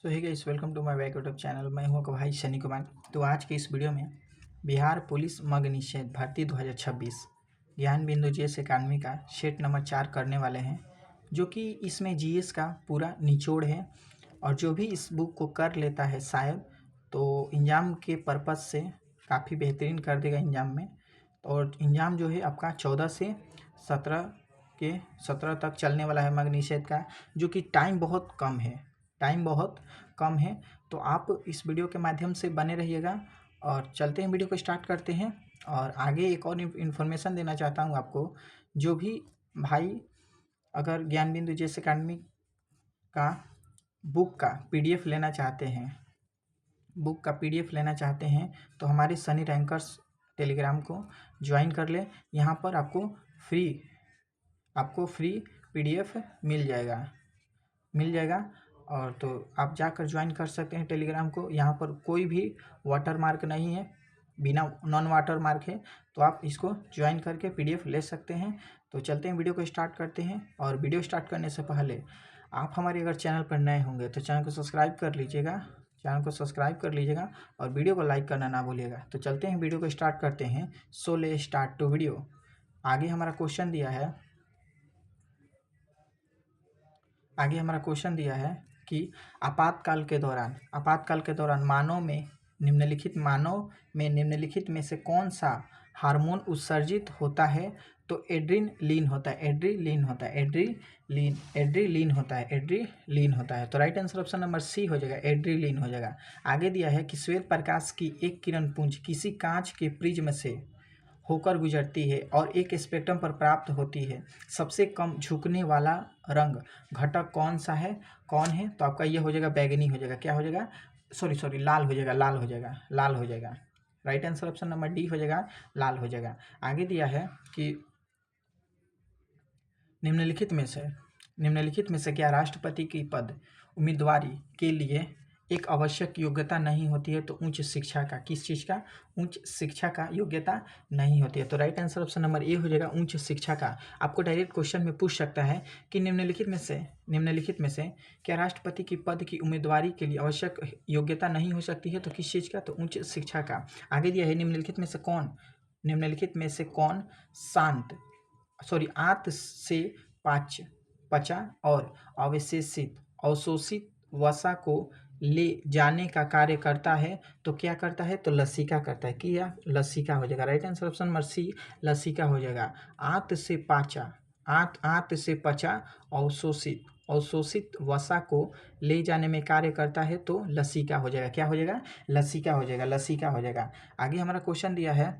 तो hey guys, welcome to my back YouTube channel. मैं हूं आपका भाई शनि कुमार। तो आज के इस वीडियो में बिहार पुलिस मग निषेध भर्ती 2026 ज्ञान बिंदु जीएस एकेडमी का सेट नंबर 4 करने वाले हैं, जो कि इसमें जीएस का पूरा निचोड़ है। और जो भी इस बुक को कर लेता है शायद तो एग्ज़ाम के पर्पज़ से काफ़ी बेहतरीन कर देगा एग्ज़ाम में। और एग्ज़ाम जो है आपका 14 से 17 तक चलने वाला है मग निषेध का, जो कि टाइम बहुत कम है। तो आप इस वीडियो के माध्यम से बने रहिएगा और चलते हैं, वीडियो को स्टार्ट करते हैं। और आगे एक और इन्फॉर्मेशन देना चाहता हूँ आपको। जो भी भाई अगर ज्ञान बिंदु जीएस एकेडमी का बुक का पीडीएफ लेना चाहते हैं तो हमारे सनी रैंकर्स टेलीग्राम को ज्वाइन कर ले। यहाँ पर आपको फ्री पीडीएफ मिल जाएगा। और तो आप जाकर ज्वाइन कर सकते हैं टेलीग्राम को। यहाँ पर कोई भी वाटर मार्क नहीं है, बिना नॉन वाटर मार्क है। तो आप इसको ज्वाइन करके पीडीएफ ले सकते हैं। तो चलते हैं, वीडियो को स्टार्ट करते हैं। और वीडियो स्टार्ट करने से पहले आप हमारे अगर चैनल पर नए होंगे तो चैनल को सब्सक्राइब कर लीजिएगा और वीडियो को लाइक करना ना भूलिएगा। तो चलते हैं, वीडियो को स्टार्ट करते हैं। सो ले स्टार्ट टू वीडियो। आगे हमारा क्वेश्चन दिया है कि आपातकाल के दौरान मानव में निम्नलिखित में से कौन सा हार्मोन उत्सर्जित होता है? तो एड्रीनलिन होता है। तो right answer option number C हो जाएगा, एड्रीलिन हो जाएगा। आगे दिया है कि श्वेत प्रकाश की एक किरण पुंज किसी कांच के प्रिज्म से होकर गुजरती है और एक स्पेक्ट्रम पर प्राप्त होती है। सबसे कम झुकने वाला रंग घटक कौन है? तो आपका ये हो जाएगा बैगनी हो जाएगा। क्या हो जाएगा? सॉरी लाल हो जाएगा। Right answer option number D हो जाएगा, लाल हो जाएगा। आगे दिया है कि निम्नलिखित में से क्या राष्ट्रपति की पद उम्मीदवारी के लिए एक आवश्यक योग्यता नहीं होती है? तो उच्च शिक्षा का, किस चीज़ का? उच्च शिक्षा का योग्यता नहीं होती है। तो right answer option number A हो जाएगा, उच्च शिक्षा का। आपको डायरेक्ट क्वेश्चन में पूछ सकता है कि निम्नलिखित में से क्या राष्ट्रपति की पद की उम्मीदवारी के लिए आवश्यक योग्यता नहीं हो सकती है? तो किस चीज़ का? तो उच्च शिक्षा का। आगे दिया है निम्नलिखित में से कौन आंत से पचा और अवशोषित वसा को ले जाने का कार्य करता है? तो क्या करता है? तो लसिका करता है। क्या? लसिका हो जाएगा। Right answer option number C, लसिका हो जाएगा। आंत से पचा अवशोषित वसा को ले जाने में कार्य करता है तो लसिका हो जाएगा। क्या हो जाएगा? लसिका हो जाएगा। आगे हमारा क्वेश्चन दिया है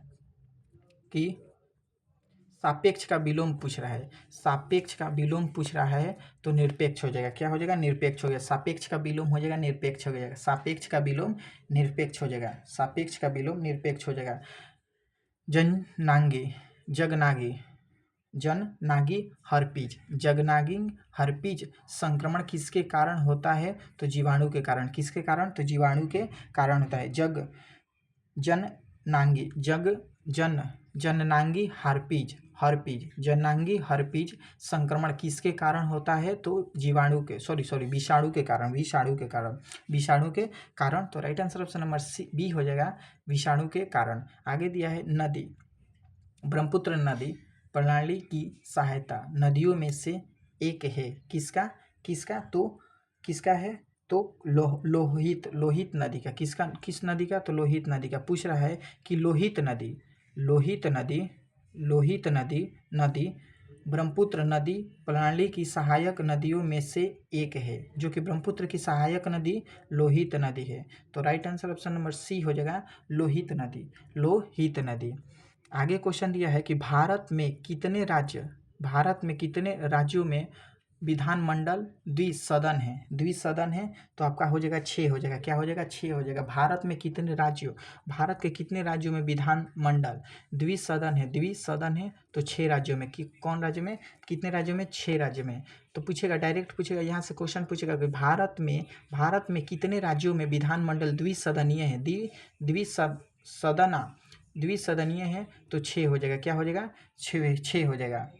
कि सापेक्ष का विलोम पूछ रहा है तो निरपेक्ष हो जाएगा। क्या हो जाएगा? निरपेक्ष हो गया। सापेक्ष का विलोम हो जाएगा, निरपेक्ष हो जाएगा। सापेक्ष का विलोम निरपेक्ष हो जाएगा। जगनागी हर्पीज संक्रमण किसके कारण होता है? तो जीवाणु के कारण। किसके कारण? तो जीवाणु के कारण होता है। जननांगी हर्पीज संक्रमण किसके कारण होता है? तो विषाणु के कारण। तो right answer option number C B हो जाएगा, विषाणु के कारण। आगे दिया है नदी, ब्रह्मपुत्र नदी प्रणाली की सहायता नदियों में से एक है। किसका? तो किसका है? तो लोहित नदी का। किस नदी का? तो लोहित नदी का। पूछ रहा है कि लोहित नदी ब्रह्मपुत्र नदी प्रणाली की सहायक नदियों में से एक है, जो कि ब्रह्मपुत्र की सहायक नदी लोहित नदी है। तो right answer option number C हो जाएगा, लोहित नदी। आगे क्वेश्चन दिया है कि भारत में कितने राज्यों में विधानमंडल द्विसदन है? तो आपका हो जाएगा 6 हो जाएगा। क्या हो जाएगा? 6 हो जाएगा। भारत के कितने राज्यों में विधानमंडल द्विसदन है? तो 6 राज्यों में। कौन राज्य में? कितने राज्यों में? 6 राज्य में। तो पूछेगा, डायरेक्ट पूछेगा, यहाँ से क्वेश्चन पूछेगा कि भारत में कितने राज्यों में विधानमंडल द्विसदनीय है? द्विसदनीय है तो 6 हो जाएगा। क्या हो जाएगा? 6 हो जाएगा।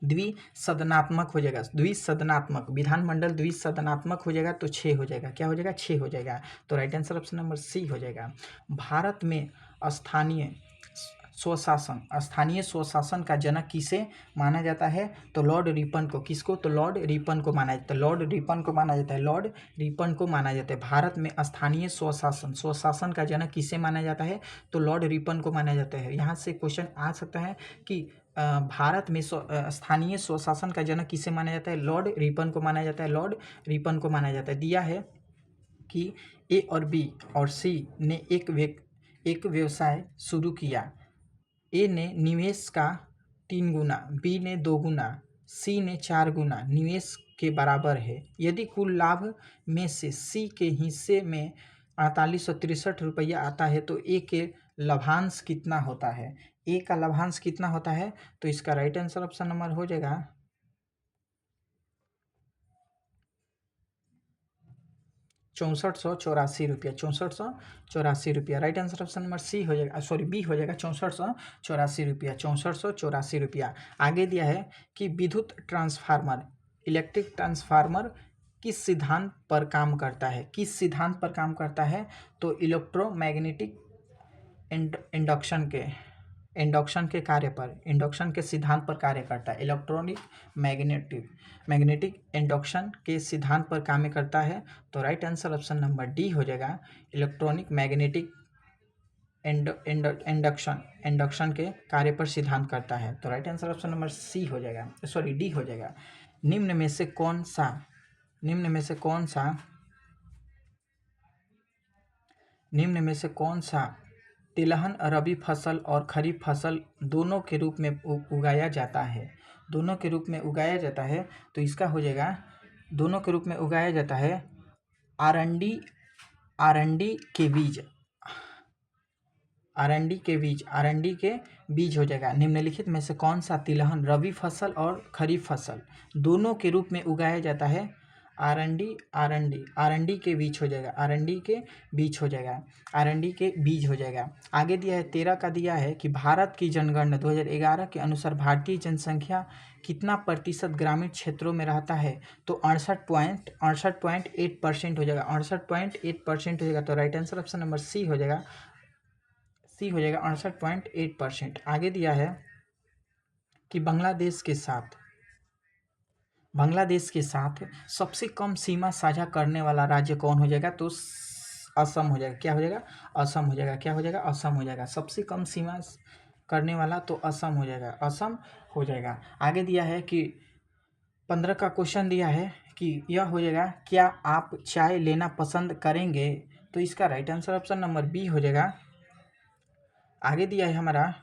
द्विसदनात्मक हो जाएगा, द्विसदनात्मक, विधानमंडल द्विसदनात्मक हो जाएगा तो 6 हो जाएगा, क्या हो जाएगा 6 हो जाएगा। तो right answer option number C हो जाएगा। भारत में स्थानीय स्वशासन, स्थानीय स्वशासन का जनक किसे माना जाता है? तो लॉर्ड रिपन को। किसको? तो लॉर्ड रिपन को माना जाता है, लॉर्ड रिपन को माना जाता है, लॉर्ड रिपन को माना जाता है। भारत में स्थानीय स्वशासन, स्वशासन का जनक किसे माना जाता है? तो लॉर्ड रिपन को माना जाता है। यहाँ से क्वेश्चन आ सकता है कि भारत में स्थानीय स्वशासन का जनक किसे माना जाता है? लॉर्ड रिपन को माना जाता है, लॉर्ड रिपन को माना जाता है। दिया है कि ए और बी और सी ने एक व्यवसाय शुरू किया। ए ने निवेश का 3 गुना, बी ने 2 गुना, सी ने 4 गुना निवेश के बराबर है। यदि कुल लाभ में से सी के हिस्से में 4863 रुपया आता है तो ए के लाभांश कितना होता है? ए का लाभांश कितना होता है? तो इसका राइट आंसर ऑप्शन नंबर हो जाएगा 6484 रुपया, 6484 रुपया। Right answer option number C हो जाएगा, सॉरी बी हो जाएगा 6484 रुपया, 6484 रुपया। आगे दिया है कि विद्युत ट्रांसफार्मर, इलेक्ट्रिक ट्रांसफार्मर किस सिद्धांत पर काम करता है? किस सिद्धांत पर काम करता है? तो इलेक्ट्रोमैग्नेटिक इंडक्शन के कार्य पर, इंडक्शन के सिद्धांत पर कार्य करता है। इलेक्ट्रॉनिक मैग्नेटिक इंडक्शन के सिद्धांत पर काम करता है। तो right answer option number D हो जाएगा, इलेक्ट्रॉनिक मैग्नेटिक इंडक्शन के कार्य पर सिद्धांत करता है। तो right answer option number C हो जाएगा, सॉरी डी हो जाएगा। निम्न में से कौन सा तिलहन रबी फसल और खरीफ फसल दोनों के रूप में उगाया जाता है? दोनों के रूप में उगाया जाता है तो इसका हो जाएगा, दोनों के रूप में उगाया जाता है आरंडी के बीज, आरंडी के बीज हो जाएगा। निम्नलिखित में से कौन सा तिलहन रबी फसल और खरीफ फसल दोनों के रूप में उगाया जाता है? आरंडी के बीज हो जाएगा, आरंडी के बीज हो जाएगा, आरंडी के बीज हो जाएगा। आगे दिया है 13 का, दिया है कि भारत की जनगणना 2011 के अनुसार भारतीय जनसंख्या कितना प्रतिशत ग्रामीण क्षेत्रों में रहता है? तो 68.8% हो जाएगा, 68.8% हो जाएगा। तो right answer option number C हो जाएगा, 68.8%। आगे दिया है कि बांग्लादेश के साथ सबसे कम सीमा साझा करने वाला राज्य कौन हो जाएगा? तो असम हो जाएगा। क्या हो जाएगा? असम हो जाएगा। क्या हो जाएगा? असम हो जाएगा। सबसे कम सीमा करने वाला तो असम हो जाएगा, असम हो जाएगा। आगे दिया है कि 15 का क्वेश्चन दिया है कि यह हो जाएगा, क्या आप चाय लेना पसंद करेंगे? तो इसका right answer option number B हो जाएगा। आगे दिया है हमारा,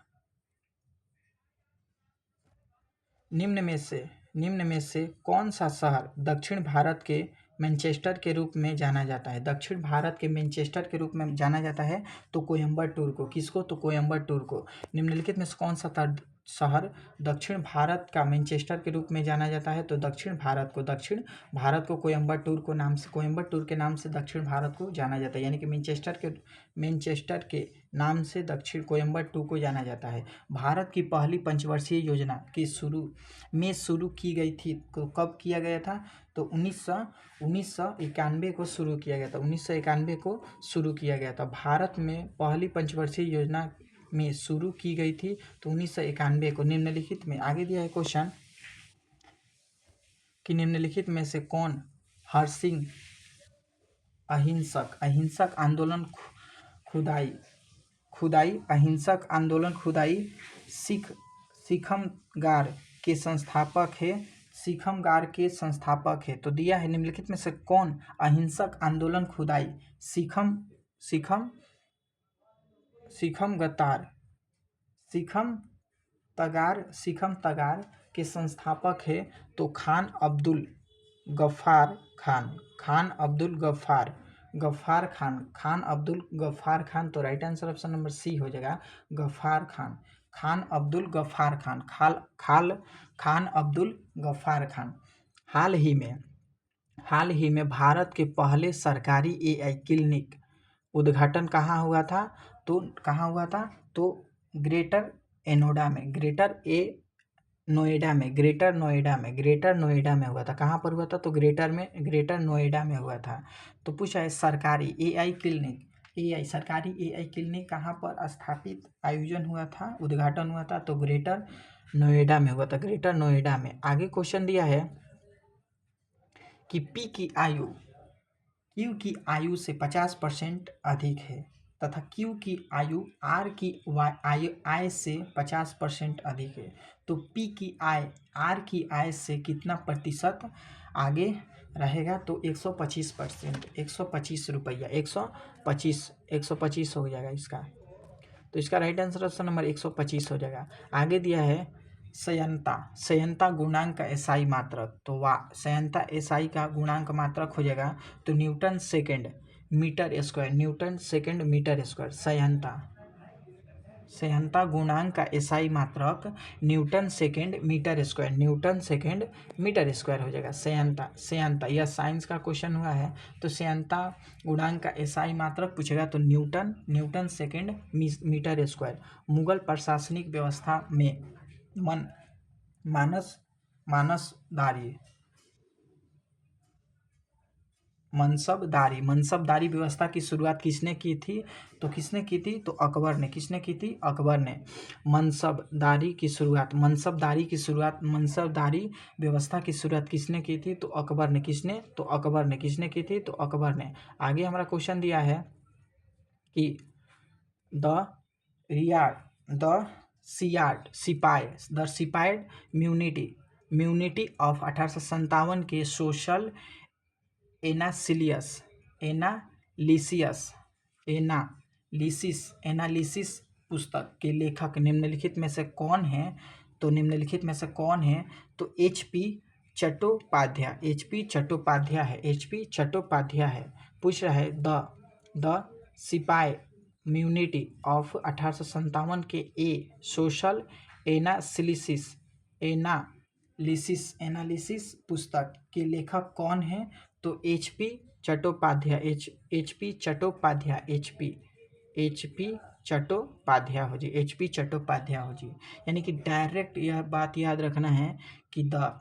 निम्न में से कौन सा शहर दक्षिण भारत के मैनचेस्टर के रूप में जाना जाता है? दक्षिण भारत के मैनचेस्टर के रूप में जाना जाता है तो कोयम्बटूर को। किसको? तो कोयम्बटूर को। निम्नलिखित में से कौन सा शहर दक्षिण भारत का मैनचेस्टर के रूप में जाना जाता है? तो दक्षिण भारत को कोयम्बटूर के नाम से दक्षिण भारत को जाना जाता है, यानी कि मैनचेस्टर के नाम से दक्षिण कोयम्बटूर को जाना जाता है। भारत की पहली पंचवर्षीय योजना की शुरू की गई थी, तो कब किया गया था? तो 1991 को शुरू किया गया था, 1991 को शुरू किया गया था। भारत में पहली पंचवर्षीय योजना में शुरू की गई थी तो 1991 को। निम्नलिखित में आगे दिया है क्वेश्चन कि निम्नलिखित में से कौन हरसिंह अहिंसक आंदोलन खुदाई सीखमगार के संस्थापक है। तो दिया है निम्नलिखित में से कौन अहिंसक आंदोलन खुदाई सीखम तगार के संस्थापक है? तो खान अब्दुल गफ्फार खान। तो right answer option number C हो जाएगा, खान अब्दुल गफ्फार खान। हाल ही में भारत के पहले सरकारी AI क्लिनिक उद्घाटन कहाँ हुआ था? तो ग्रेटर नोएडा में, ग्रेटर नोएडा में, ग्रेटर नोएडा में हुआ था। कहाँ पर हुआ था? तो ग्रेटर नोएडा में हुआ था। तो पूछा है सरकारी एआई क्लिनिक, सरकारी एआई क्लिनिक कहाँ पर स्थापित आयोजन हुआ था, उद्घाटन हुआ था? तो ग्रेटर नोएडा में हुआ था, ग्रेटर नोएडा में। आगे क्वेश्चन दिया है कि पी की आयु क्यू की आयु से 50% अधिक है तथा क्यू की आयु आर की आय से 50% अधिक है, तो पी की आय आर की आय से कितना प्रतिशत आगे रहेगा? तो 125%, 125 रुपया, 125 हो जाएगा इसका। तो इसका राइट आंसर ऑप्शन नंबर 125 हो जाएगा। आगे दिया है संयंता गुणांक का एसआई मात्रक, तो संयंता एसआई का गुणांक मात्रक हो जाएगा तो newton second metre square, newton second metre square. संयंता गुणांक का एसआई मात्रक newton second metre square, newton second metre square हो जाएगा। संयंता यह साइंस का क्वेश्चन हुआ है, तो संयंता गुणांक का एसआई मात्रक पूछेगा तो newton second metre square. Mughal प्रशासनिक व्यवस्था में मनसबदारी व्यवस्था की शुरुआत किसने की थी? तो किसने की थी? तो अकबर ने। किसने की थी? अकबर ने। मनसबदारी व्यवस्था की शुरुआत किसने की थी? तो अकबर ने। किसने की थी? तो अकबर ने। आगे हमारा क्वेश्चन दिया है कि द सिपाइड म्यूनिटी ऑफ 1857 के सोशल एनालिसिस पुस्तक के लेखक निम्नलिखित में से कौन है? तो तो HP चट्टोपाध्याय है। पूछ रहा है द सिपाही म्यूनिटी ऑफ 1857 के सोशल एनालिसिस पुस्तक के लेखक कौन है? तो HP चट्टोपाध्याय हो जी। यानी कि डायरेक्ट यह बात याद रखना है कि द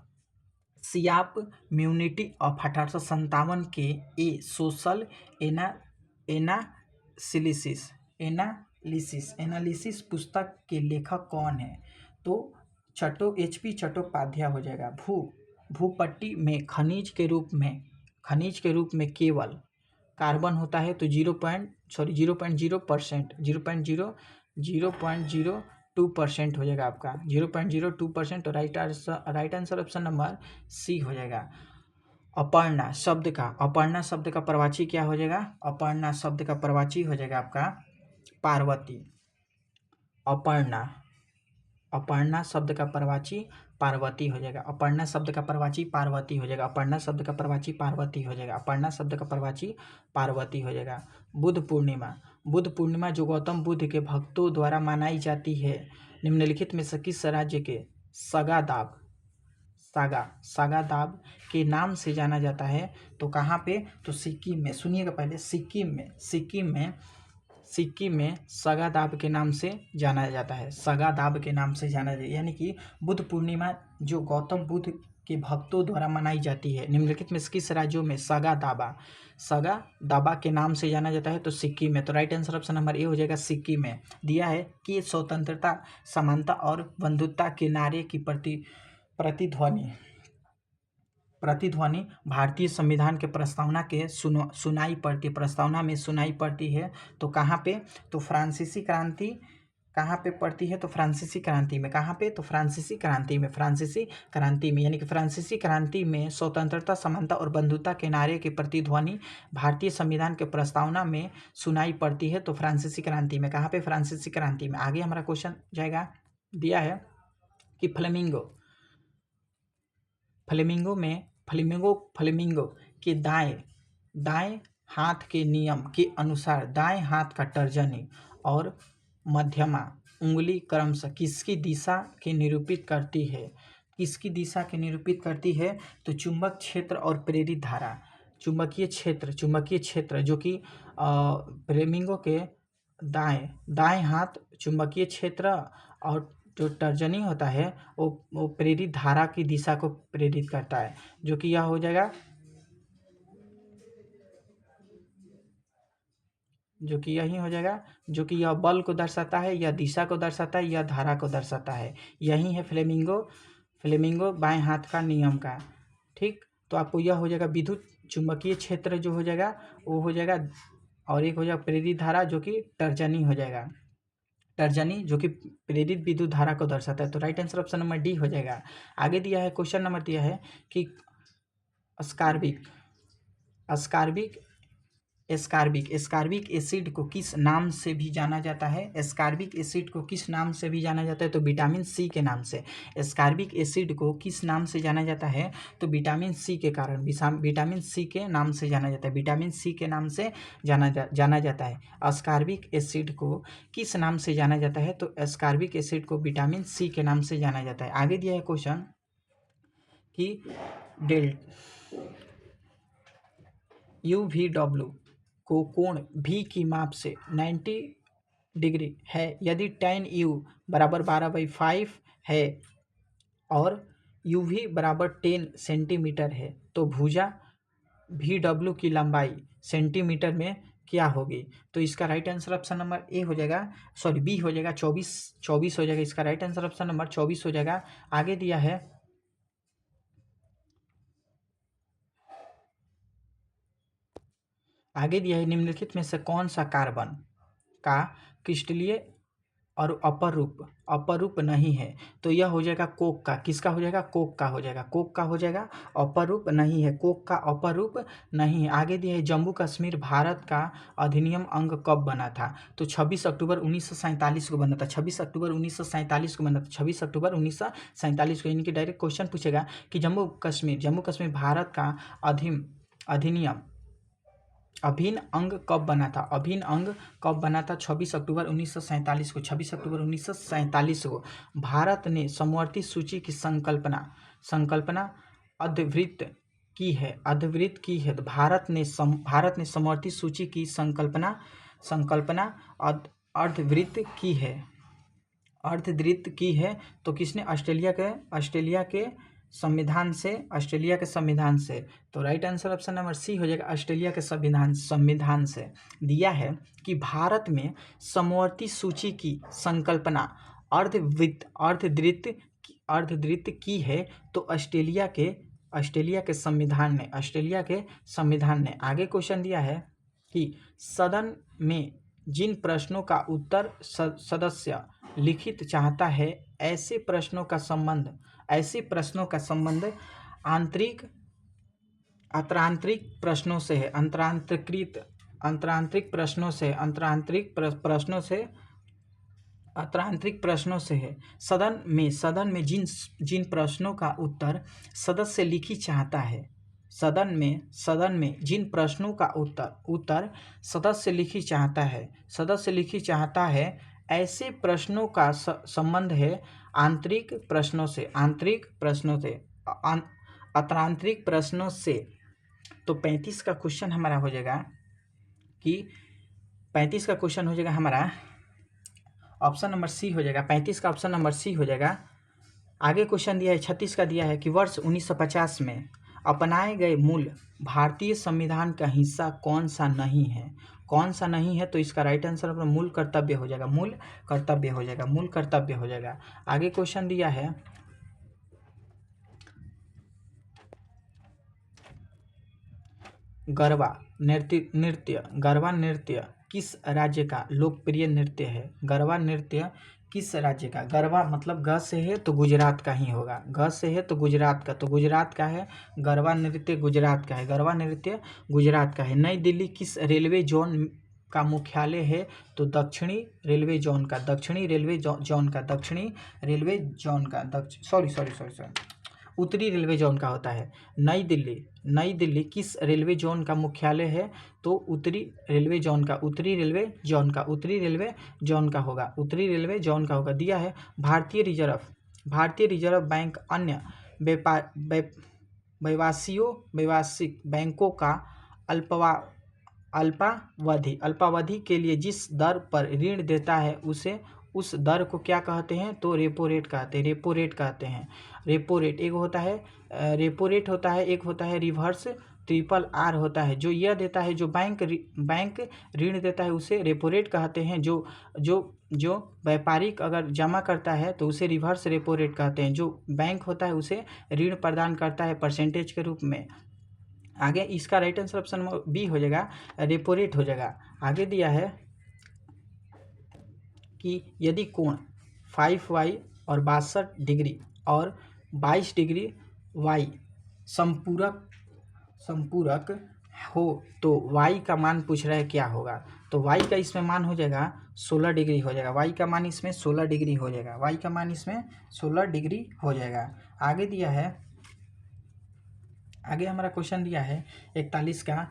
सियाप म्यूनिटी ऑफ 1857 के सोशल एनालिसिस पुस्तक के लेखक कौन है? तो HP चट्टोपाध्याय हो जाएगा। भूपट्टी में खनिज के रूप में केवल कार्बन होता है तो 0.02% हो जाएगा आपका, 0.02%। तो right answer option number C हो जाएगा। अपर्णा शब्द का प्रवाची क्या हो जाएगा? अपर्णा शब्द का प्रवाची हो जाएगा आपका पार्वती। अपर्णा शब्द का प्रवाची पार्वती हो जाएगा। अपर्णा शब्द का प्रवाची पार्वती हो जाएगा। बुद्ध पूर्णिमा जो गौतम बुद्ध के भक्तों द्वारा मनाई जाती है, निम्नलिखित में से किस राज्य के सागादाब के नाम से जाना जाता है? तो कहाँ पे? तो सिक्किम में। सुनिएगा पहले, सिक्किम में सागादाब के नाम से जाना जाता है, यानी कि बुद्ध पूर्णिमा जो गौतम बुद्ध के भक्तों द्वारा मनाई जाती है, निम्नलिखित में किस राज्यों में सागादाबा के नाम से जाना जाता है? तो सिक्किम में। तो right answer option number A हो जाएगा, सिक्किम में। दिया है कि स्वतंत्रता, समानता और बंधुत्व के नारे की प्रतिध्वनि भारतीय संविधान के प्रस्तावना में सुनाई पड़ती है। तो कहाँ पे? तो फ्रांसीसी क्रांति कहाँ पे पड़ती है? तो फ्रांसीसी क्रांति में। कहाँ पे? तो फ्रांसीसी क्रांति में। यानी कि फ्रांसीसी क्रांति में स्वतंत्रता, समानता और बंधुत्व के नारे की प्रतिध्वनि भारतीय संविधान के प्रस्तावना में सुनाई पड़ती है। तो फ्रांसीसी क्रांति में। कहाँ पे? फ्रांसीसी क्रांति में। आगे हमारा क्वेश्चन जाएगा, दिया है कि फ्लेमिंगो के दाएं हाथ के नियम के अनुसार दाएं हाथ का तर्जनी और मध्यमा उंगली क्रमशः किसकी दिशा के निरूपित करती है? तो चुंबक क्षेत्र और प्रेरित धारा। चुंबकीय क्षेत्र जो कि फ्लेमिंगो के दाएं हाथ चुंबकीय क्षेत्र और जो तर्जनी होता है वो प्रेरित धारा की दिशा को प्रेरित करता है, जो कि यह हो जाएगा, जो कि यही हो जाएगा, जो कि यह बल को दर्शाता है, यह दिशा को दर्शाता है, यह धारा को दर्शाता है। यही है फ्लेमिंगो बाएं हाथ का नियम का। ठीक, तो आपको यह हो जाएगा विद्युत चुंबकीय क्षेत्र जो हो जाएगा वो हो जाएगा, और एक हो जाएगा प्रेरित धारा जो कि तर्जनी हो जाएगा, तर्जनी जो कि प्रेरित विद्युत धारा को दर्शाता है। तो right answer option number D हो जाएगा। आगे दिया है, क्वेश्चन नंबर दिया है कि अस्कार्बिक एस्कार्बिक एसिड को किस नाम से भी जाना जाता है? एस्कार्बिक एसिड को किस नाम से भी जाना जाता है? तो विटामिन सी के नाम से। एस्कार्बिक एसिड को किस नाम से जाना जाता है? तो विटामिन सी के कारण, विटामिन सी के नाम से जाना जाता है, विटामिन सी के नाम से जाना जाता है। एस्कार्बिक एसिड को किस नाम से जाना जाता है? तो एस्कार्बिक एसिड को विटामिन सी के नाम से जाना जाता है। आगे दिया है क्वेश्चन कि UVW को कोण V की माप से 90 डिग्री है यदि tan U बराबर 12/5 है और UV बराबर 10 सेंटीमीटर है, तो भुजा VW की लंबाई सेंटीमीटर में क्या होगी? तो इसका right answer option number A हो जाएगा, सॉरी बी हो जाएगा, 24 हो जाएगा। इसका राइट आंसर ऑप्शन नंबर 24 हो जाएगा। आगे दिया है, निम्नलिखित में से कौन सा कार्बन का क्रिस्टलीय और अपर रूप नहीं है? तो यह हो जाएगा कोक का। किसका हो जाएगा? कोक का हो जाएगा, कोक का हो जाएगा, अपर रूप नहीं है, कोक का अपर रूप नहीं है। आगे दिया है, जम्मू कश्मीर भारत का अधिनियम अंग कब बना था? तो 26 अक्टूबर 1947 को बना था, 26 अक्टूबर 1947 को बना था, 26 अक्टूबर 1947 को। यानी कि डायरेक्ट क्वेश्चन पूछेगा कि जम्मू कश्मीर भारत का अधिनियम अभिन्न अंग कब बना था? अभिन्न अंग कब बना था? 26 अक्टूबर 1947 को। 26 अक्टूबर 1947 को भारत ने समवर्ती सूची की संकल्पना अद्यवृत की है, तो भारत ने समवर्ती सूची की संकल्पना अर्धवृत्त की है, तो किसने? ऑस्ट्रेलिया के संविधान से। तो right answer option number C हो जाएगा, ऑस्ट्रेलिया के संविधान से। दिया है कि भारत में समवर्ती सूची की संकल्पना अर्धवृत्त की है, तो ऑस्ट्रेलिया के संविधान ने। आगे क्वेश्चन दिया है कि सदन में जिन प्रश्नों का उत्तर सदस्य लिखित चाहता है, ऐसे प्रश्नों का संबंध अंतरांतरिक प्रश्नों से है, अंतरांतरिक प्रश्नों से है। सदन में जिन प्रश्नों का उत्तर सदस्य लिखित चाहता है, सदन में जिन प्रश्नों का उत्तर सदस्य लिखित चाहता है, ऐसे प्रश्नों का संबंध है आंतरिक प्रश्नों से, अंतरांतरिक प्रश्नों से। तो 35 का क्वेश्चन हमारा हो जाएगा कि 35 का क्वेश्चन हो जाएगा हमारा ऑप्शन नंबर सी हो जाएगा, 35 का ऑप्शन नंबर सी हो जाएगा। आगे क्वेश्चन दिया है 36 का दिया है कि वर्ष 1950 में अपनाए गए मूल भारतीय संविधान का हिस्सा कौन सा नहीं है? तो इसका राइट आंसर अपना मूल कर्तव्य हो जाएगा। आगे क्वेश्चन दिया है गरबा नृत्य किस राज्य का लोकप्रिय नृत्य है? गरबा नृत्य किस राज्य का? गरबा मतलब ग से है तो गुजरात का ही होगा, ग से है तो गुजरात का, तो गुजरात का है। गरबा नृत्य गुजरात का है। नई दिल्ली किस रेलवे जोन का मुख्यालय है? तो दक्षिणी रेलवे जोन का, उत्तरी रेलवे जोन का होता है। नई दिल्ली किस रेलवे जोन का मुख्यालय है? तो उत्तरी रेलवे जोन का होगा। दिया है भारतीय रिजर्व बैंक अन्य व्यावसायिक बैंकों का अल्पावधि के लिए जिस दर पर ऋण देता है उसे उस दर को क्या कहते हैं, तो रेपो रेट कहते हैं, रेपो रेट कहते हैं। रेपो रेट एक होता है, रेपो रेट होता है, एक होता है रिवर्स ट्रिपल आर होता है। जो यह देता है, जो बैंक ऋण देता है उसे रेपो रेट कहते हैं। जो जो जो व्यापारिक अगर जमा करता है तो उसे रिवर्स रेपो रेट कहते हैं। जो बैंक होता है उसे ऋण प्रदान करता है परसेंटेज के रूप में। आगे इसका राइट आंसर ऑप्शन बी हो जाएगा, रेपो रेट हो जाएगा। आगे दिया है कि यदि कोण 5y और 62 डिग्री और 22 डिग्री y संपूरक हो तो y का मान पूछ रहा है क्या होगा। तो y का इसमें मान हो जाएगा 16 डिग्री हो जाएगा। y का मान इसमें 16 डिग्री हो जाएगा। y का मान इसमें 16 डिग्री हो जाएगा। आगे दिया है, आगे हमारा क्वेश्चन दिया है 41 का,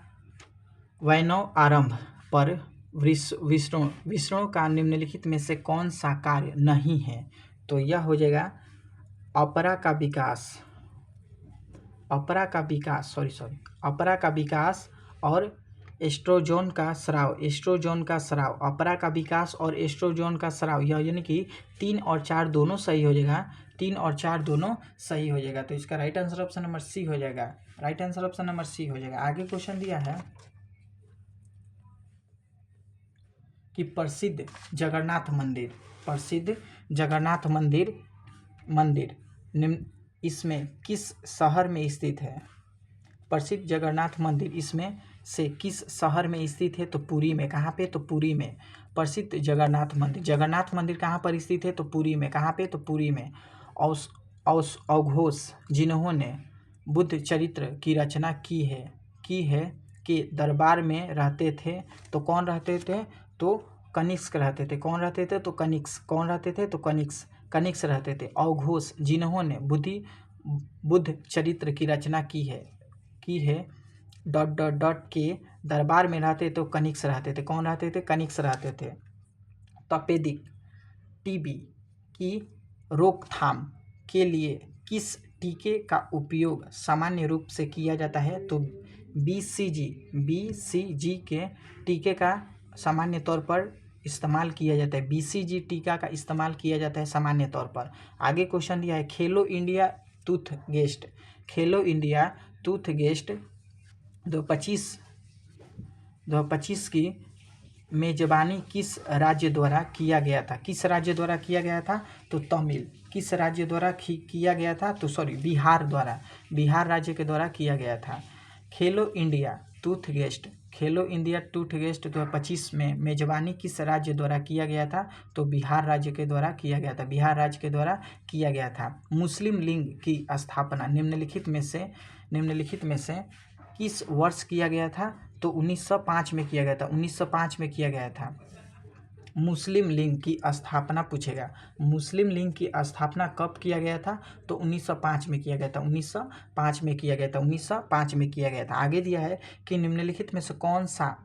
वैनव आरंभ पर विष्णु का निम्नलिखित में से कौन सा कार्य नहीं है। तो यह हो जाएगा अपरा का विकास और एस्ट्रोजोन का स्राव, अपरा का विकास और एस्ट्रोजोन का स्राव, यह यानी कि 3 और 4 दोनों सही हो जाएगा, 3 और 4 दोनों सही हो जाएगा। तो इसका right answer option number C हो जाएगा, right answer option number C हो जाएगा। आगे क्वेश्चन दिया है कि प्रसिद्ध जगन्नाथ मंदिर इसमें किस शहर में स्थित है। प्रसिद्ध जगन्नाथ मंदिर इसमें से किस शहर में स्थित है। तो पुरी में। कहाँ पे, तो पुरी में। प्रसिद्ध जगन्नाथ मंदिर कहाँ पर स्थित है, तो पुरी में। कहाँ पे, तो पुरी में। अघोष जिन्होंने बुद्ध चरित्र की रचना की है के दरबार में रहते थे। तो कौन रहते थे, तो कनिष्क रहते थे। कौन रहते थे, तो कनिष्क। कौन रहते थे, तो कनिष्क रहते थे। अघोष जिन्होंने बुद्ध चरित्र की रचना की है के दरबार में रहते तो कनिष्क रहते थे। कौन रहते थे, कनिष्क रहते थे। तपेदिक टीबी की रोकथाम के लिए किस टीके का उपयोग सामान्य रूप से किया जाता है। तो BCG के टीके का सामान्य तौर पर इस्तेमाल किया जाता है। BCG टीका का इस्तेमाल किया जाता है सामान्य तौर पर। आगे क्वेश्चन दिया है खेलो इंडिया टूथ गेस्ट 2025 की मेजबानी किस राज्य द्वारा किया गया था। किस राज्य द्वारा किया गया था, तो तमिल। किस राज्य द्वारा किया गया था, तो बिहार राज्य के द्वारा किया गया था। खेलो इंडिया टूथ गेस्ट 2025 में मेजबानी किस राज्य द्वारा किया गया था, तो बिहार राज्य के द्वारा किया गया था। मुस्लिम लीग की स्थापना निम्नलिखित में से किस वर्ष किया गया था, तो 1905 में किया गया था। 1905 में किया गया था। मुस्लिम लीग की स्थापना पूछेगा। मुस्लिम लीग की स्थापना कब किया गया था, तो 1905 में किया गया था। 1905 में किया गया था। आगे दिया है कि निम्नलिखित में से कौन सा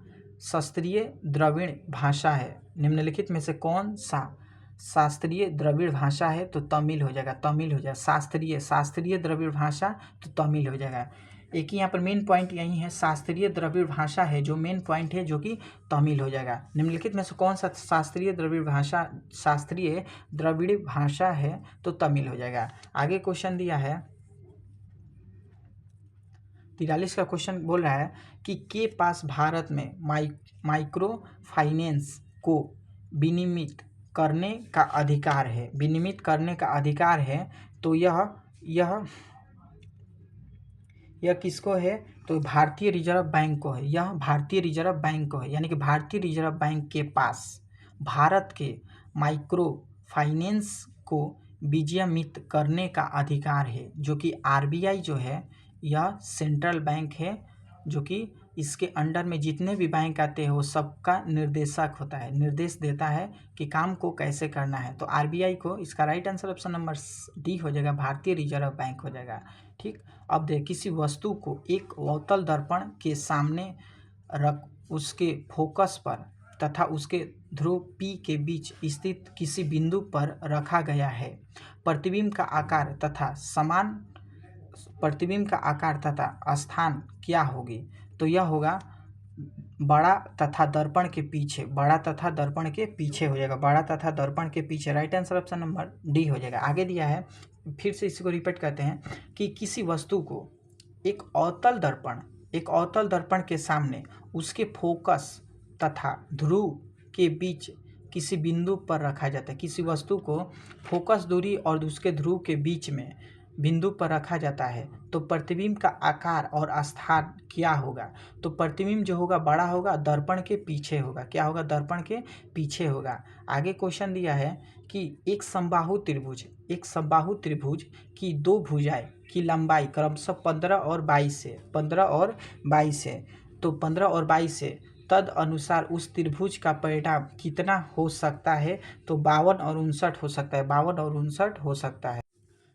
शास्त्रीय द्रविड़ भाषा है। निम्नलिखित में से कौन सा शास्त्रीय द्रविड़ भाषा है, तो तमिल हो जाएगा। शास्त्रीय द्रविड़ भाषा, तो तमिल हो जाएगा। एक ही यहाँ पर मेन पॉइंट यही है, शास्त्रीय द्रविड़ भाषा है जो मेन पॉइंट है, जो कि तमिल हो जाएगा। निम्नलिखित में से कौन सा शास्त्रीय द्रविड़ भाषा है, तो तमिल हो जाएगा। आगे क्वेश्चन दिया है 43 का क्वेश्चन बोल रहा है कि के पास भारत में माइक्रो फाइनेंस को विनियमित करने का अधिकार है। तो यह किसको है, तो भारतीय रिजर्व बैंक को है। यानी कि भारतीय रिजर्व बैंक के पास भारत के माइक्रो फाइनेंस को विनियमित करने का अधिकार है, जो कि RBI जो है यह सेंट्रल बैंक है, जो कि इसके अंडर में जितने भी बैंक आते हैं वो सबका निर्देशक होता है, निर्देश देता है कि काम को कैसे करना है। तो RBI को, इसका right answer option number D हो जाएगा, भारतीय रिजर्व बैंक हो जाएगा। ठीक, अब देख, किसी वस्तु को एक अवतल दर्पण के सामने रख उसके फोकस पर तथा उसके ध्रुव P के बीच स्थित किसी बिंदु पर रखा गया है। प्रतिबिंब का आकार तथा स्थान क्या होगी, तो यह होगा बड़ा तथा दर्पण के पीछे, बड़ा तथा दर्पण के पीछे हो जाएगा, बड़ा तथा दर्पण के पीछे। Right answer option number D हो जाएगा। आगे दिया है, फिर से इसको रिपीट करते हैं कि किसी वस्तु को एक अवतल दर्पण के सामने उसके फोकस तथा ध्रुव के बीच किसी बिंदु पर रखा जाता है। किसी वस्तु को फोकस दूरी और उसके ध्रुव के बीच में बिंदु पर रखा जाता है तो प्रतिबिंब का आकार और स्थान क्या होगा? तो प्रतिबिंब जो होगा बड़ा होगा, दर्पण के पीछे होगा। क्या होगा? दर्पण के पीछे होगा। आगे क्वेश्चन दिया है कि एक समबाहु त्रिभुज की दो भुजाएं की लंबाई क्रमशः 15 और 22 है। तो 15 और 22 है, तद अनुसार उस त्रिभुज का परिणाम कितना हो सकता है? तो 52 और 59 हो सकता है, 52 और 59 हो सकता है।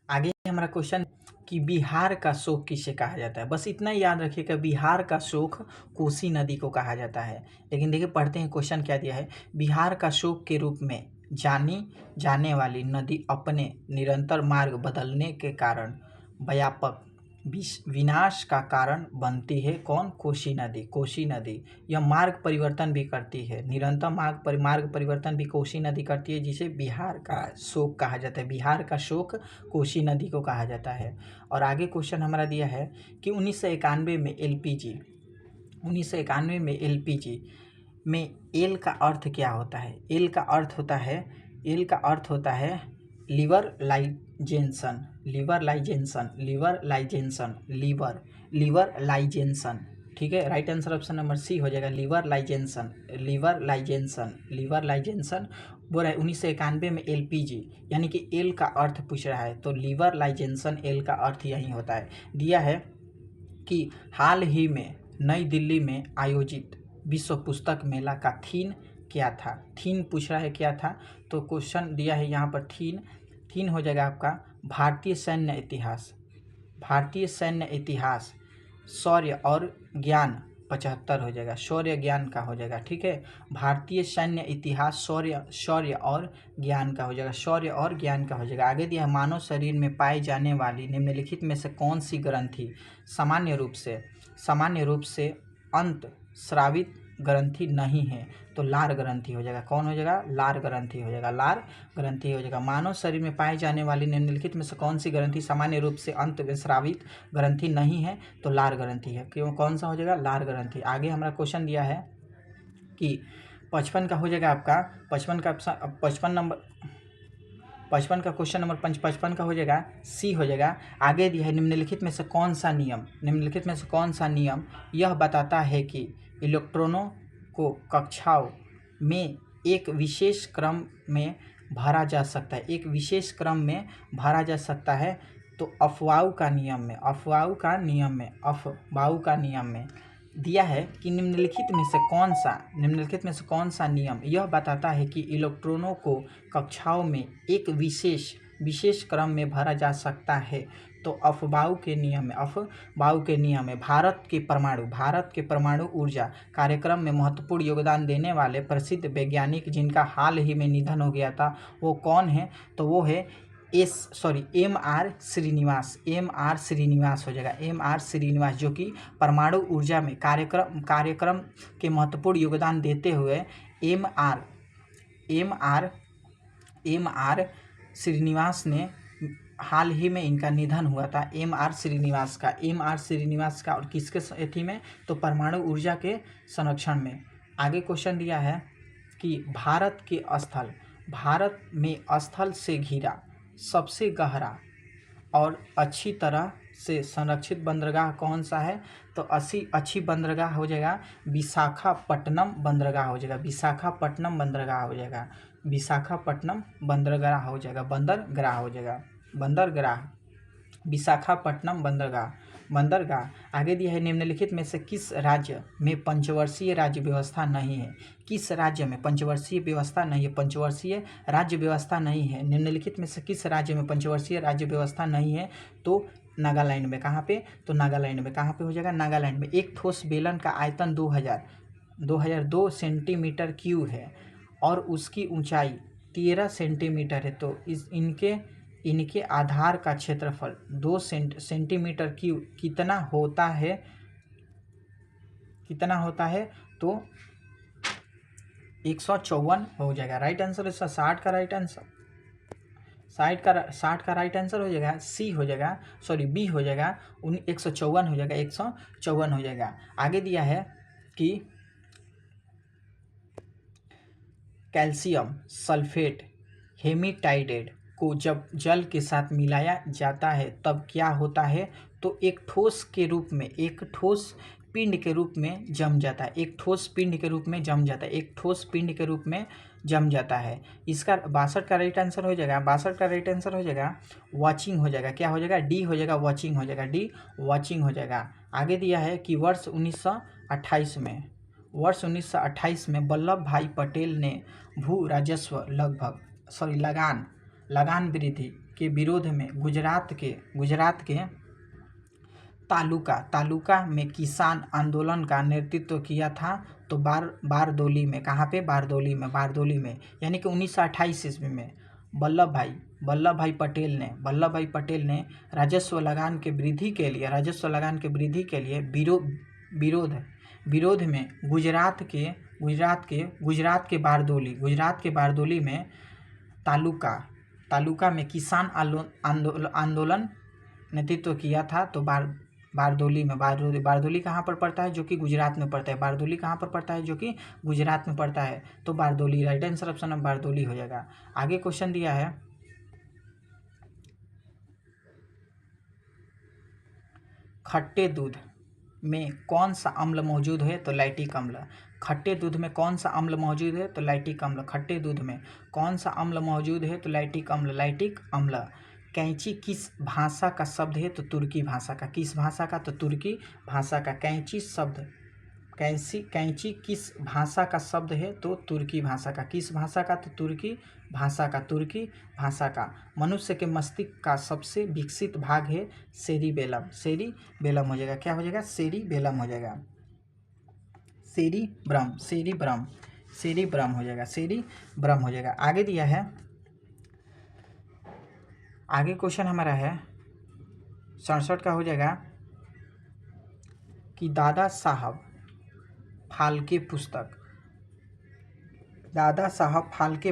आगे हमारा क्वेश्चन कि बिहार का शोक किसे कहा जाता है? बस इतना ही याद रखिएगा, बिहार का शोक कोसी नदी को कहा जाता है। लेकिन देखिए पढ़ते हैं क्वेश्चन क्या दिया है। बिहार का शोक के रूप में जानी जाने वाली नदी अपने निरंतर मार्ग बदलने के कारण व्यापक विनाश का कारण बनती है। कौन? कोसी नदी। यह मार्ग परिवर्तन भी करती है, निरंतर मार्ग परिवर्तन भी कोसी नदी करती है, जिसे बिहार का शोक कहा जाता है। बिहार का शोक कोसी नदी को कहा जाता है। और आगे क्वेश्चन हमारा दिया है कि 1991 में एलपीजी में एल का अर्थ क्या होता है? एल का अर्थ होता है लीवरलाइजेंसन। ठीक है, right answer option number C हो जाएगा, लीवरलाइजेंसन। बोल रहा है 1991 में एलपीजी यानी कि एल का अर्थ पूछ रहा है, तो लीवरलाइजेंसन एल का अर्थ यही होता है। दिया है कि हाल ही में नई दिल्ली में आयोजित विश्व पुस्तक मेला का थीम क्या था? थीम पूछ रहा है क्या था, तो क्वेश्चन दिया है यहाँ पर थीम हो जाएगा आपका भारतीय सैन्य इतिहास शौर्य और ज्ञान 75 हो जाएगा, शौर्य ज्ञान का हो जाएगा। ठीक है, भारतीय सैन्य इतिहास शौर्य और ज्ञान का हो जाएगा, आगे दिया मानव शरीर में पाई जाने वाली निम्नलिखित में से कौन सी ग्रंथि सामान्य रूप से अंत स्रावित ग्रंथि नहीं है? तो लार ग्रंथि हो जाएगा। कौन हो जाएगा? लार ग्रंथि हो जाएगा। मानव शरीर में पाई जाने वाली निम्नलिखित में से कौन सी ग्रंथि सामान्य रूप से अंत स्रावित ग्रंथि नहीं है? तो लार ग्रंथि है। क्यों? कौन सा हो जाएगा? लार ग्रंथि। आगे हमारा क्वेश्चन दिया है कि 55 का हो जाएगा आपका 55 का क्वेश्चन नंबर 55 का हो जाएगा सी हो जाएगा। आगे दिया है निम्नलिखित में से कौन सा नियम यह बताता है कि इलेक्ट्रॉनों को कक्षाओं में एक विशेष क्रम में भरा जा सकता है? तो अफवाऊ का नियम में दिया है कि निम्नलिखित में से कौन सा नियम यह बताता है कि इलेक्ट्रॉनों को कक्षाओं में एक विशेष क्रम में भरा जा सकता है? तो अफबाऊ के नियम में भारत के परमाणु ऊर्जा कार्यक्रम में महत्वपूर्ण योगदान देने वाले प्रसिद्ध वैज्ञानिक जिनका हाल ही में निधन हो गया था वो कौन है? तो वो है एम.आर. श्रीनिवास हो जाएगा, एम.आर. श्रीनिवास, जो कि परमाणु ऊर्जा में कार्यक्रम के महत्वपूर्ण योगदान देते हुए एम.आर. श्रीनिवास ने हाल ही में इनका निधन हुआ था। एम.आर. श्रीनिवास का और किसके एथी में? तो परमाणु ऊर्जा के संरक्षण में। आगे क्वेश्चन दिया है कि भारत में स्थल से घिरा सबसे गहरा और अच्छी तरह से संरक्षित बंदरगाह कौन सा है? तो अच्छी बंदरगाह हो जाएगा विशाखापट्टनम बंदरगाह हो जाएगा, विशाखापट्टनम बंदरगाह विशाखापट्टनम बंदरगाह। आगे दिया है निम्नलिखित में से किस राज्य में पंचवर्षीय राज्य व्यवस्था नहीं है? किस राज्य में पंचवर्षीय राज्य व्यवस्था नहीं है? निम्नलिखित में से किस राज्य में पंचवर्षीय राज्य व्यवस्था नहीं है? तो नागालैंड में। कहाँ पे? तो नागालैंड में। कहाँ पे हो जाएगा? नागालैंड में। एक ठोस बेलन का आयतन 2002 सेंटीमीटर क्यूब है और उसकी ऊंचाई 13 सेंटीमीटर है। तो इनके आधार का क्षेत्रफल 2 सेंटीमीटर क्यूब कितना होता है? तो 154 हो जाएगा। राइट आंसर इसका 60 का राइट आंसर, 60 का राइट आंसर हो जाएगा, सी हो जाएगा, सॉरी बी हो जाएगा, 154 हो जाएगा, 154 हो जाएगा। आगे दिया है कि कैल्शियम सल्फेट हेमीटाइडेट को जब जल के साथ मिलाया जाता है तब क्या होता है, तो एक ठोस के रूप में, एक ठोस पिंड के रूप में जम जाता है, एक ठोस पिंड के रूप में जम जाता है, एक ठोस पिंड के रूप में जम जाता है। इसका 62 का राइट आंसर हो जाएगा, 62 का राइट आंसर हो जाएगा वॉचिंग हो जाएगा, क्या हो जाएगा, डी हो जाएगा, वॉचिंग हो जाएगा, डी वॉचिंग हो जाएगा। आगे दिया है कि वर्ष 1928 में, वर्ष 1928 में वल्लभ भाई पटेल ने भू राजस्व लगान वृद्धि के विरोध में गुजरात के तालुका में किसान आंदोलन का नेतृत्व किया था। तो बारदोली में, कहाँ पे, बारदोली में, यानी कि 1928 ईस्वी में वल्लभ भाई पटेल ने राजस्व लगान के वृद्धि के लिए विरोध में गुजरात के बारदोली में तालुका में किसान आंदोलन नेतृत्व किया था। तो बारदोली कहाँ पर पड़ता है, जो कि गुजरात में पड़ता है, बारदोली कहाँ पर पड़ता है, जो कि गुजरात में पड़ता है। तो Bardoli right answer option number Bardoli हो जाएगा। आगे क्वेश्चन दिया है खट्टे दूध में कौन सा अम्ल मौजूद है, तो लैक्टिक अम्ल। खट्टे दूध में कौन सा अम्ल मौजूद है, तो लैक्टिक अम्ल। खट्टे दूध में कौन सा अम्ल मौजूद है, तो लैक्टिक अम्ल। कैंची किस भाषा का शब्द है, तो तुर्की भाषा का। किस भाषा का, तो तुर्की भाषा का। कैंची किस भाषा का शब्द है, तो तुर्की भाषा का। किस भाषा का, तो तुर्की भाषा का। मनुष्य के मस्तिष्क का सबसे विकसित भाग है सेरिबेलम हो जाएगा, क्या हो जाएगा, सेरिबेलम हो जाएगा, सेरिब्रम हो जाएगा। आगे दिया है, आगे क्वेश्चन हमारा है 67 का हो जाएगा कि दादा साहब फाल्के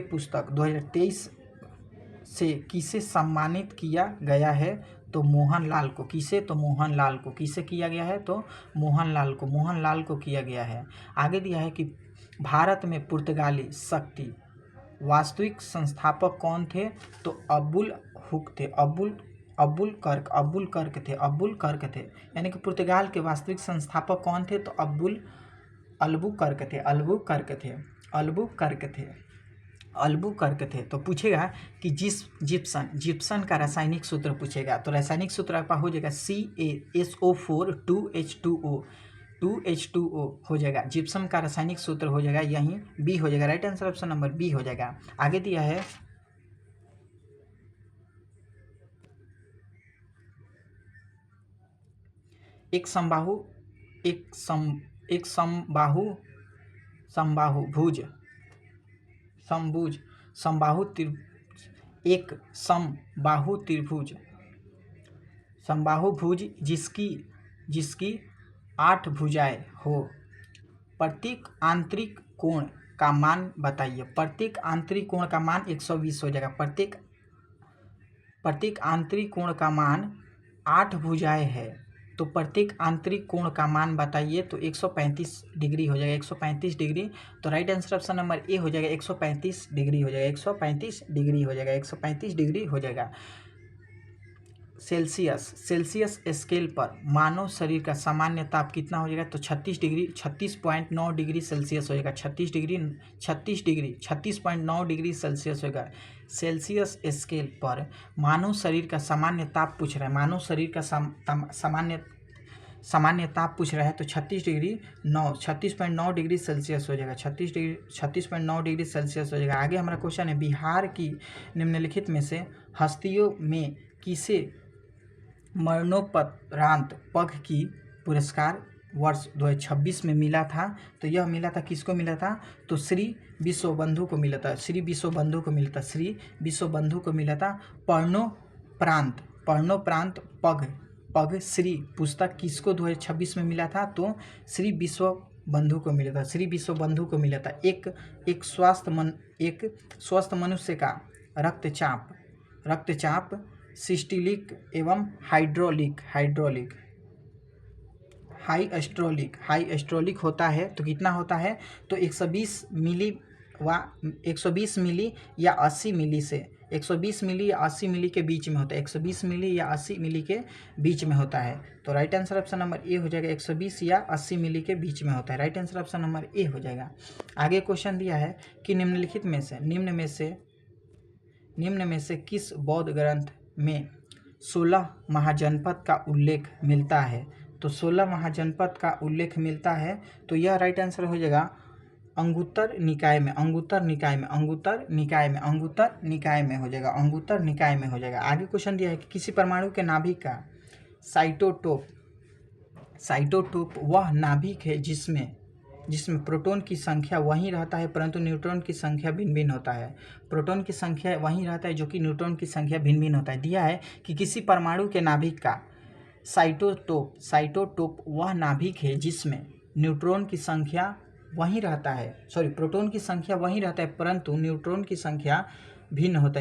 पुस्तक 2023 से किसे सम्मानित किया गया है, तो मोहनलाल को। किसे, तो मोहनलाल को। किसे किया गया है, तो मोहनलाल को किया गया है। आगे दिया है कि भारत में पुर्तगाली शक्ति वास्तविक संस्थापक कौन थे, तो अब्बुल हुक थे, अब्बुल कर्क थे, यानी कि पुर्तगाल के वास्तविक संस्थापक कौन थे, तो अल्बुकर्क थे। तो पूछेगा कि जिप्सन का रासायनिक सूत्र पूछेगा, तो रासायनिक सूत्र आपका हो जाएगा CaSO4 2H2O हो जाएगा। जिप्सम का रासायनिक सूत्र हो जाएगा यहीं बी हो जाएगा, right answer option number B हो जाएगा। आगे दिया है एक समबाहु जिसकी 8 भुजाएं हो, प्रत्येक आंतरिक कोण का मान बताइए। प्रत्येक आंतरिक कोण का मान 120 हो जाएगा। प्रत्येक आंतरिक कोण का मान 8 भुजाएं है, तो प्रत्येक आंतरिक कोण का मान बताइए, तो 135 डिग्री हो जाएगा, 135 डिग्री। तो right answer option number A हो जाएगा, 135 डिग्री हो जाएगा, 135 डिग्री हो जाएगा, 135 डिग्री हो जाएगा। सेल्सियस स्केल पर मानव शरीर का सामान्य ताप कितना हो जाएगा, तो 36.9 डिग्री सेल्सियस हो जाएगा, 36.9 डिग्री सेल्सियस होगा। सेल्सियस स्केल पर मानव शरीर का सामान्य ताप पूछ रहा है, मानव शरीर का सामान्य ताप पूछ रहा है, तो 36.9 डिग्री सेल्सियस हो जाएगा, 36.9 डिग्री सेल्सियस हो जाएगा। आगे हमारा क्वेश्चन है, बिहार की निम्नलिखित में से हस्तियों में किसे मरणोपरांत पग की पुरस्कार वर्ष 2026 में मिला था, तो यह मिला था, किसको मिला था, तो श्री विश्व बंधु को मिला था, श्री विश्व बंधु को मिला था। मरणोपरांत पग श्री पुस्तक किसको 2026 में मिला था, तो श्री विश्व बंधु को मिला था, श्री विश्व बंधु को मिला था। एक स्वस्थ मनुष्य का रक्तचाप सिस्टोलिक एवं हाई एस्ट्रोलिक होता है तो कितना होता है, तो 120 मिली व 120 मिली या 80 मिली से 120 मिली या 80 मिली के बीच में होता है, 120 मिली या 80 मिली के बीच में होता है। तो right answer option number A हो जाएगा, 120 या 80 मिली के बीच में होता है। Right answer option number A हो जाएगा। आगे क्वेश्चन दिया है कि निम्नलिखित में से किस बौद्ध ग्रंथ में 16 महाजनपद का उल्लेख मिलता है। तो 16 महाजनपद का उल्लेख मिलता है तो यह राइट आंसर हो जाएगा अंगुत्तर निकाय में हो जाएगा। आगे क्वेश्चन दिया है कि किसी परमाणु के नाभिक का साइटोटोप वह नाभिक है जिसमें प्रोटॉन की संख्या वही रहता है परंतु न्यूट्रॉन की संख्या भिन्न भिन्न होता है। प्रोटॉन की संख्या वही रहता है जो कि न्यूट्रॉन की संख्या भिन्न भिन्न होता है। दिया है कि किसी परमाणु के नाभिक का साइटोटोप वह नाभिक है जिसमें न्यूट्रॉन की संख्या वही रहता है, प्रोटॉन की संख्या वही रहता है परंतु न्यूट्रॉन की संख्या भिन्न होता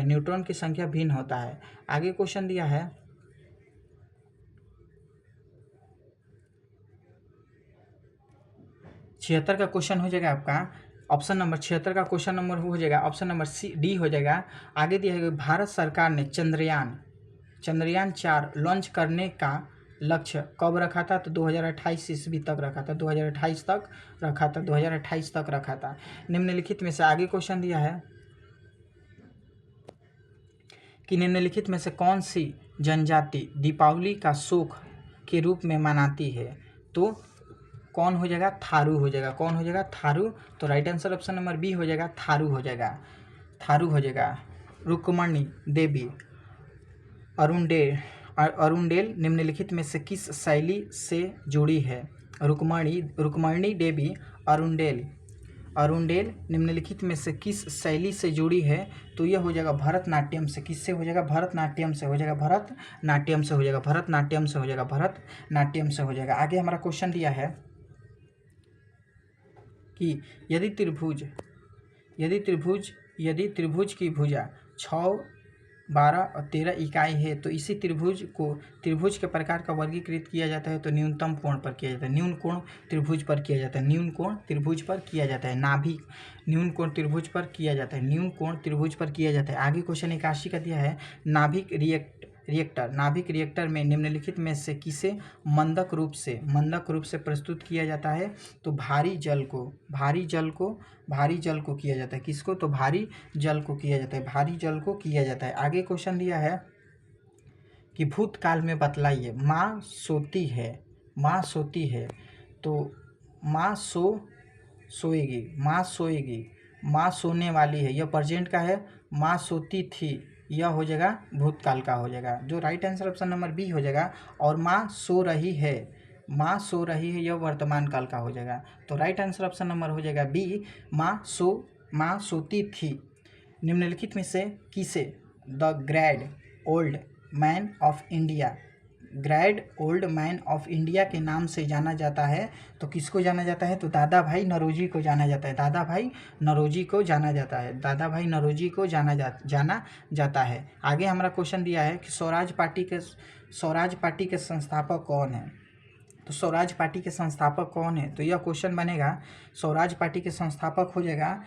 है। आगे क्वेश्चन दिया है 76 का क्वेश्चन हो जाएगा आपका ऑप्शन नंबर 76 का क्वेश्चन नंबर हो जाएगा ऑप्शन नंबर डी हो जाएगा। आगे दिया है भारत सरकार ने चंद्रयान 4 लॉन्च करने का लक्ष्य कब रखा था, तो 2028 ईस्वी तक रखा था, 2028 तक रखा था। निम्नलिखित में से आगे क्वेश्चन दिया है कि निम्नलिखित में से कौन सी जनजाति दीपावली का शोक के रूप में मनाती है। तो कौन हो जाएगा, थारू हो जाएगा, थारू। तो right answer option number B हो जाएगा, थारू हो जाएगा। रुक्मणी देवी अरुणडेल निम्नलिखित में से किस शैली से जुड़ी है। रुक्मणी देवी अरुणडेल निम्नलिखित में से किस शैली से जुड़ी है। तो यह हो जाएगा भरतनाट्यम से। किससे हो जाएगा, भरतनाट्यम से हो जाएगा। आगे हमारा क्वेश्चन दिया है कि यदि त्रिभुज की भुजा 6, 12 और 13 इकाई है तो इसी त्रिभुज के प्रकार का वर्गीकृत किया जाता है तो न्यून कोण पर किया जाता है। नाभिक न्यून कोण त्रिभुज पर किया जाता है। आगे क्वेश्चन 81 का दिया है नाभिक रिएक्टर में निम्नलिखित में से किसे मंदक रूप से प्रस्तुत किया जाता है। तो भारी जल को किया जाता है। किसको, तो भारी जल को किया जाता है। आगे क्वेश्चन दिया है कि भूतकाल में बतलाइए माँ सोती है तो माँ सोएगी, माँ सोने वाली है, यह प्रेजेंट का है। माँ सोती थी, यह हो जाएगा भूतकाल का हो जाएगा, जो right answer option number B हो जाएगा। और माँ सो रही है यह वर्तमान काल का हो जाएगा। तो राइट आंसर ऑप्शन नंबर हो जाएगा बी, माँ सोती थी। निम्नलिखित में से किसे the great old man of India के नाम से जाना जाता है। तो किसको जाना जाता है, तो दादा भाई नौरोजी को जाना जाता है। आगे हमारा क्वेश्चन दिया है कि स्वराज पार्टी के संस्थापक कौन है। तो स्वराज पार्टी के संस्थापक कौन है, तो यह क्वेश्चन बनेगा स्वराज पार्टी के संस्थापक हो जाएगा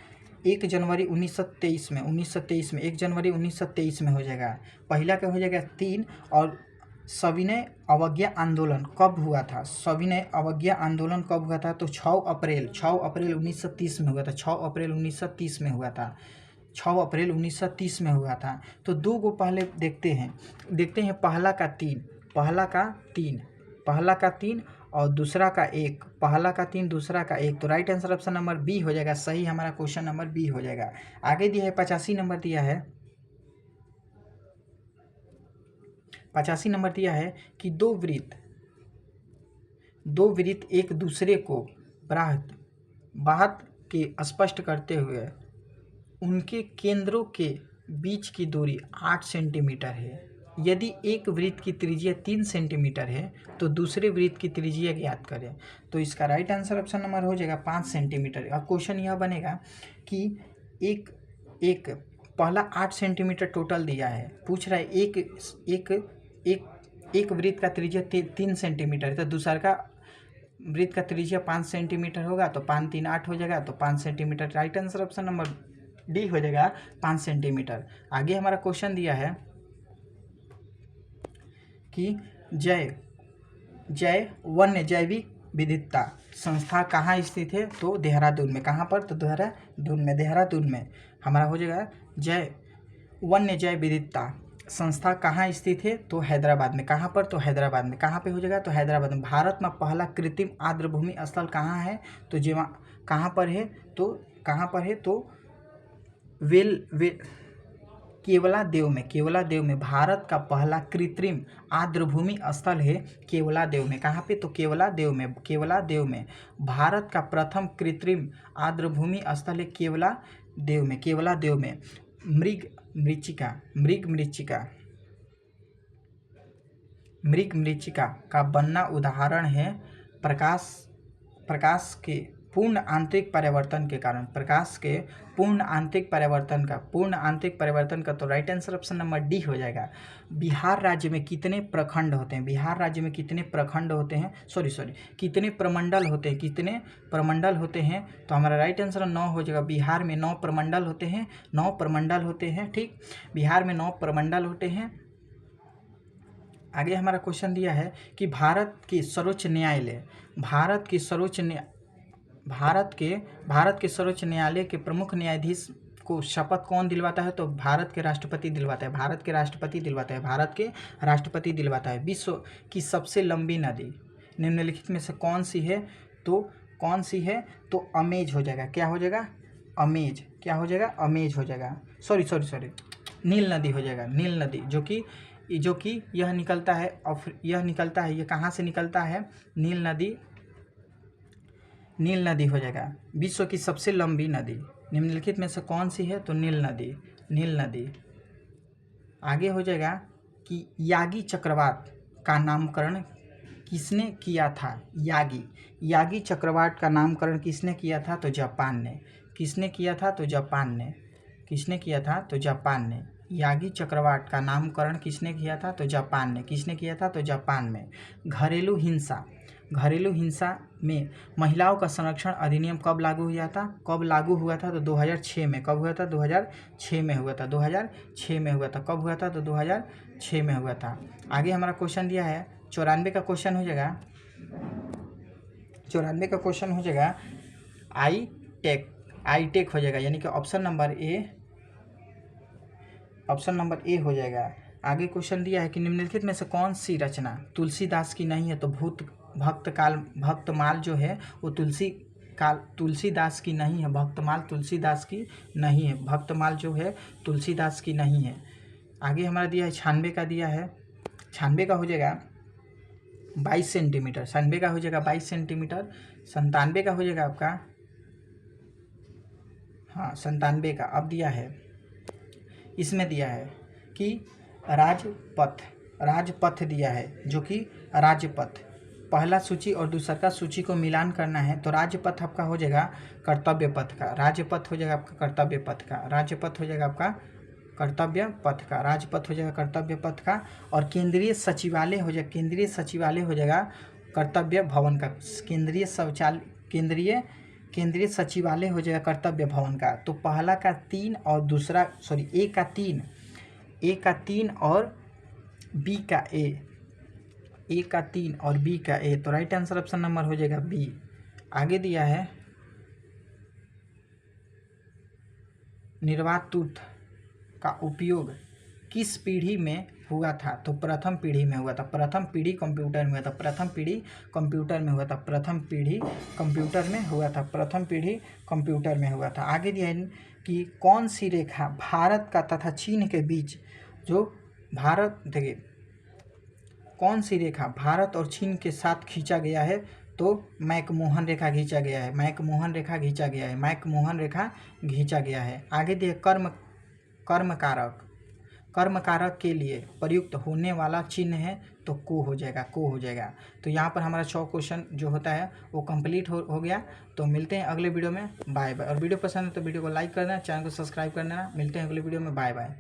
1 जनवरी 1923 में 1 जनवरी 1923 में हो जाएगा। पहला का हो जाएगा 3। और सविनय अवज्ञा आंदोलन कब हुआ था, तो 6 अप्रैल 1930 में हुआ था। 6 अप्रैल 1930 में हुआ था। तो 2 को पहले देखते हैं पहला का 3 और दूसरा का 1। पहला का 3 दूसरा का 1। तो right answer option number B हो जाएगा, सही हमारा क्वेश्चन नंबर बी हो जाएगा। आगे दिया है 85 नंबर दिया है 85 नंबर दिया है कि दो वृत्त एक दूसरे को बाहत के स्पष्ट करते हुए उनके केंद्रों के बीच की दूरी 8 सेंटीमीटर है। यदि एक वृत्त की त्रिज्या 3 सेंटीमीटर है तो दूसरे वृत्त की त्रिज्या ज्ञात करें। तो इसका राइट आंसर ऑप्शन नंबर हो जाएगा 5 सेंटीमीटर। अब क्वेश्चन यह बनेगा कि एक पहला 8 सेंटीमीटर टोटल दिया है, पूछ रहा है एक वृत्त का त्रिज्या 3 सेंटीमीटर है तो दूसरा का वृत्त का त्रिज्या 5 सेंटीमीटर होगा, तो 5 3 8 हो जाएगा, तो 5 centimetre. Right answer option number D हो जाएगा 5 सेंटीमीटर। आगे हमारा क्वेश्चन दिया है कि जय वन्य जैविक विविधता संस्था कहाँ स्थित है, तो देहरादून में। कहाँ पर, तो देहरादून में हमारा हो जाएगा जय वन्य जैव विविधता संस्था कहाँ स्थित है, तो हैदराबाद में। कहाँ पर, तो हैदराबाद में। कहाँ पे हो जाएगा, तो हैदराबाद में। भारत में पहला कृत्रिम आर्द्रभूमि स्थल कहाँ है, तो जीवा कहाँ पर है, तो केवलादेव में भारत का पहला कृत्रिम आर्द्रभूमि स्थल है केवलादेव में। कहाँ पे, तो केवलादेव में भारत का प्रथम कृत्रिम आर्द्रभूमि स्थल है केवलादेव में। मृग मृचिका का बनना उदाहरण है प्रकाश के पूर्ण आंतरिक परिवर्तन के कारण। पूर्ण आंतरिक परिवर्तन का तो right answer option number D हो जाएगा। बिहार राज्य में कितने प्रखंड होते हैं, कितने प्रमंडल होते हैं, तो हमारा राइट आंसर 9 हो जाएगा। बिहार में 9 प्रमंडल होते हैं, ठीक, बिहार में 9 प्रमंडल होते हैं। आगे हमारा क्वेश्चन दिया है कि भारत के सर्वोच्च न्यायालय के प्रमुख न्यायाधीश को शपथ कौन दिलवाता है, तो भारत के राष्ट्रपति दिलवाता है। विश्व की सबसे लंबी नदी निम्नलिखित में से कौन सी है, तो अमेज हो जाएगा। क्या हो जाएगा, अमेज हो जाएगा। सॉरी नील नदी हो जाएगा। नील नदी जो कि यह निकलता है, ये कहाँ से निकलता है, नील नदी हो जाएगा। विश्व की सबसे लंबी नदी निम्नलिखित में से कौन सी है, तो नील नदी। आगे हो जाएगा कि यागी चक्रवात का नामकरण किसने किया था। यागी चक्रवात का नामकरण किसने किया था, तो जापान ने। किसने किया था, तो जापान ने। यागी चक्रवात का नामकरण किसने किया था, तो जापान में। घरेलू हिंसा में महिलाओं का संरक्षण अधिनियम कब लागू हुआ था, तो 2006 में। कब हुआ था, 2006 में हुआ था। कब हुआ था, तो 2006 में हुआ था। आगे हमारा क्वेश्चन दिया है 94 का क्वेश्चन हो जाएगा। आई टेक हो जाएगा, यानी कि ऑप्शन नंबर ए हो जाएगा। आगे क्वेश्चन दिया है कि निम्नलिखित में से कौन सी रचना तुलसीदास की नहीं है, तो भक्तमाल जो है वो तुलसीदास की नहीं है। भक्तमाल तुलसीदास की नहीं है। भक्तमाल जो है तुलसीदास की नहीं है। आगे हमारा दिया है 96 का दिया है। 96 का हो जाएगा 22 सेंटीमीटर। 97 का हो जाएगा 22 सेंटीमीटर। 97 का हो जाएगा आपका, हाँ 97 का। अब दिया है, इसमें दिया है कि राजपथ दिया है, जो कि राजपथ पहला सूची और दूसरा सूची को मिलान करना है, तो राजपथ आपका हो जाएगा कर्तव्य पथ का। राजपथ हो जाएगा आपका कर्तव्य पथ का। और केंद्रीय सचिवालय हो जाएगा कर्तव्य भवन का। केंद्रीय सचिवालय हो जाएगा कर्तव्य भवन का। तो पहला का 3 और दूसरा ए का 3 और बी का ए, तो राइट आंसर ऑप्शन नंबर हो जाएगा बी। आगे दिया है निर्वात तूर्त का उपयोग किस पीढ़ी में हुआ था, तो प्रथम पीढ़ी में हुआ था। प्रथम पीढ़ी कंप्यूटर में हुआ था। आगे दिया है कि कौन सी रेखा भारत का तथा चीन के बीच, कौन सी रेखा भारत और चीन के साथ खींचा गया है, तो मैकमोहन रेखा खींचा गया है। आगे दिए कर्म कारक कर्म कारक के लिए प्रयुक्त होने वाला चिन्ह है तो को हो जाएगा, को हो जाएगा। तो यहाँ पर हमारा 6 क्वेश्चन जो होता है वो कंप्लीट हो गया। तो मिलते हैं अगले वीडियो में, बाय बाय। और वीडियो पसंद है तो वीडियो को लाइक करना, चैनल को सब्सक्राइब करना। मिलते हैं अगले वीडियो में, बाय बाय।